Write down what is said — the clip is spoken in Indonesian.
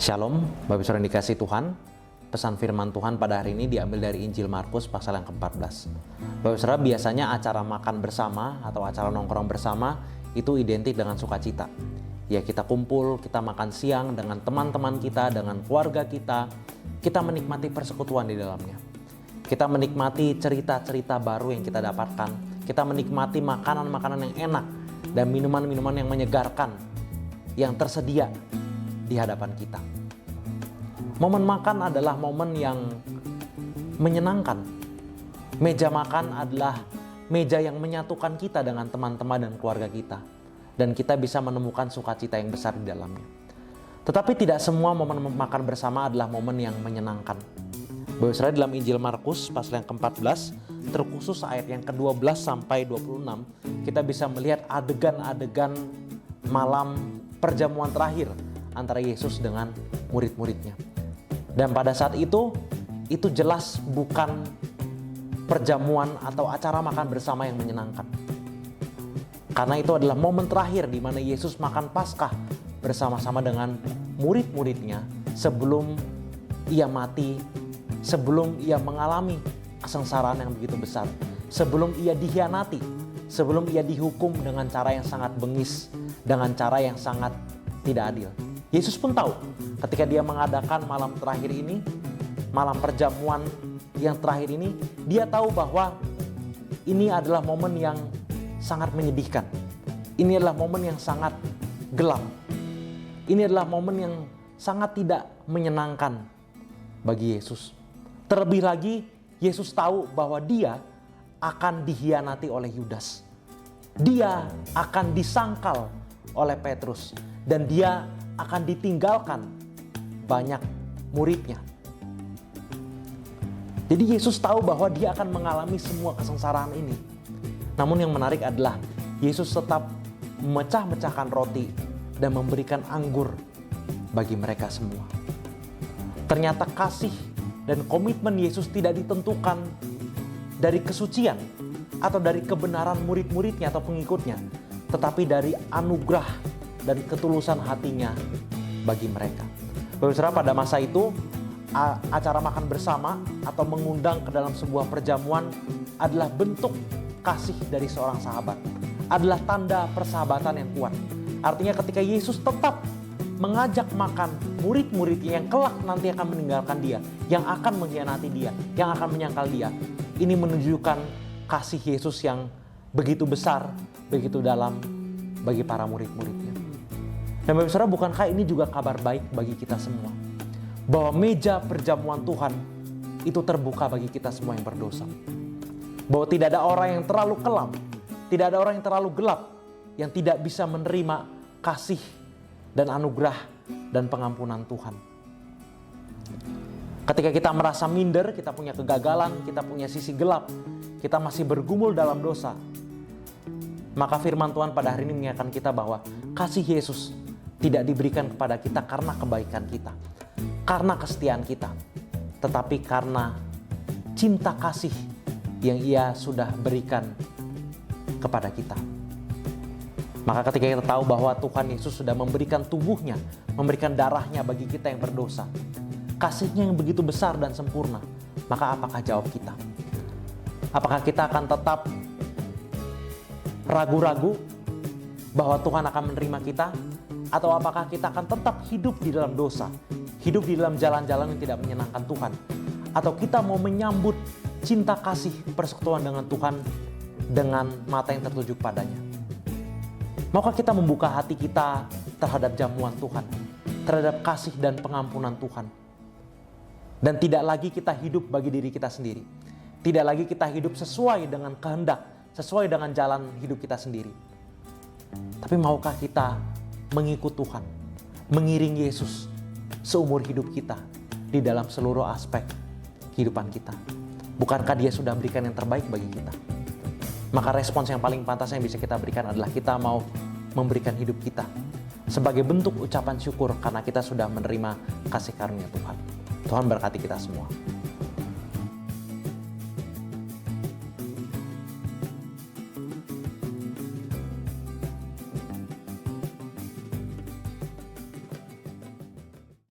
Shalom, Bapak Saudara yang dikasihi Tuhan. Pesan firman Tuhan pada hari ini diambil dari Injil Markus pasal yang ke-14. Bapak Saudara, biasanya acara makan bersama atau acara nongkrong bersama itu identik dengan sukacita. Ya, kita kumpul, kita makan siang dengan teman-teman kita, dengan keluarga kita menikmati persekutuan di dalamnya. Kita menikmati cerita-cerita baru yang kita dapatkan. Kita menikmati makanan-makanan yang enak dan minuman-minuman yang menyegarkan yang tersedia di hadapan kita. Momen makan adalah momen yang menyenangkan. Meja makan adalah meja yang menyatukan kita dengan teman-teman dan keluarga kita. Dan kita bisa menemukan sukacita yang besar di dalamnya. Tetapi tidak semua momen makan bersama adalah momen yang menyenangkan. Bapak Saudara, dalam Injil Markus pasal yang ke-14, terkhusus ayat yang ke-12 sampai 26, kita bisa melihat adegan-adegan malam perjamuan terakhir antara Yesus dengan murid-muridnya. Dan pada saat itu jelas bukan perjamuan atau acara makan bersama yang menyenangkan. Karena itu adalah momen terakhir di mana Yesus makan Paskah bersama-sama dengan murid-muridnya sebelum ia mati, sebelum ia mengalami kesengsaraan yang begitu besar, sebelum ia dikhianati, sebelum ia dihukum dengan cara yang sangat bengis, dengan cara yang sangat tidak adil. Yesus pun tahu ketika dia mengadakan malam terakhir ini, malam perjamuan yang terakhir ini, dia tahu bahwa ini adalah momen yang sangat menyedihkan. Ini adalah momen yang sangat gelap. Ini adalah momen yang sangat tidak menyenangkan bagi Yesus. Terlebih lagi, Yesus tahu bahwa dia akan dikhianati oleh Yudas. Dia akan disangkal oleh Petrus. Dan dia akan ditinggalkan banyak muridnya. Jadi Yesus tahu bahwa dia akan mengalami semua kesengsaraan ini. Namun yang menarik adalah Yesus tetap memecah-mecahkan roti dan memberikan anggur bagi mereka semua. Ternyata kasih dan komitmen Yesus tidak ditentukan dari kesucian atau dari kebenaran murid-muridnya atau pengikutnya, tetapi dari anugerah dan ketulusan hatinya bagi mereka. Bapak Saudara, pada masa itu acara makan bersama atau mengundang ke dalam sebuah perjamuan adalah bentuk kasih dari seorang sahabat, adalah tanda persahabatan yang kuat. Artinya ketika Yesus tetap mengajak makan murid-muridnya yang kelak nanti akan meninggalkan dia, yang akan mengkhianati dia, yang akan menyangkal dia, ini menunjukkan kasih Yesus yang begitu besar, begitu dalam bagi para murid-muridnya. Dan Bapak Saudara, bukankah ini juga kabar baik bagi kita semua? Bahwa meja perjamuan Tuhan itu terbuka bagi kita semua yang berdosa. Bahwa tidak ada orang yang terlalu kelam, tidak ada orang yang terlalu gelap, yang tidak bisa menerima kasih dan anugerah dan pengampunan Tuhan. Ketika kita merasa minder, kita punya kegagalan, kita punya sisi gelap, kita masih bergumul dalam dosa, maka firman Tuhan pada hari ini mengingatkan kita bahwa kasih Yesus tidak diberikan kepada kita karena kebaikan kita, karena kesetiaan kita, tetapi karena cinta kasih yang Ia sudah berikan kepada kita. Maka ketika kita tahu bahwa Tuhan Yesus sudah memberikan tubuhnya, memberikan darahnya bagi kita yang berdosa, kasihnya yang begitu besar dan sempurna, maka apakah jawab kita? Apakah kita akan tetap ragu-ragu bahwa Tuhan akan menerima kita? Atau apakah kita akan tetap hidup di dalam dosa, hidup di dalam jalan-jalan yang tidak menyenangkan Tuhan? Atau kita mau menyambut cinta kasih persekutuan dengan Tuhan dengan mata yang tertuju padanya? Maukah kita membuka hati kita terhadap jamuan Tuhan, terhadap kasih dan pengampunan Tuhan? Dan tidak lagi kita hidup bagi diri kita sendiri. Tidak lagi kita hidup sesuai dengan kehendak, sesuai dengan jalan hidup kita sendiri. Tapi maukah kita mengikut Tuhan, mengiring Yesus seumur hidup kita di dalam seluruh aspek kehidupan kita? Bukankah Dia sudah berikan yang terbaik bagi kita? Maka respons yang paling pantas yang bisa kita berikan adalah kita mau memberikan hidup kita sebagai bentuk ucapan syukur karena kita sudah menerima kasih karunia Tuhan. Tuhan berkati kita semua.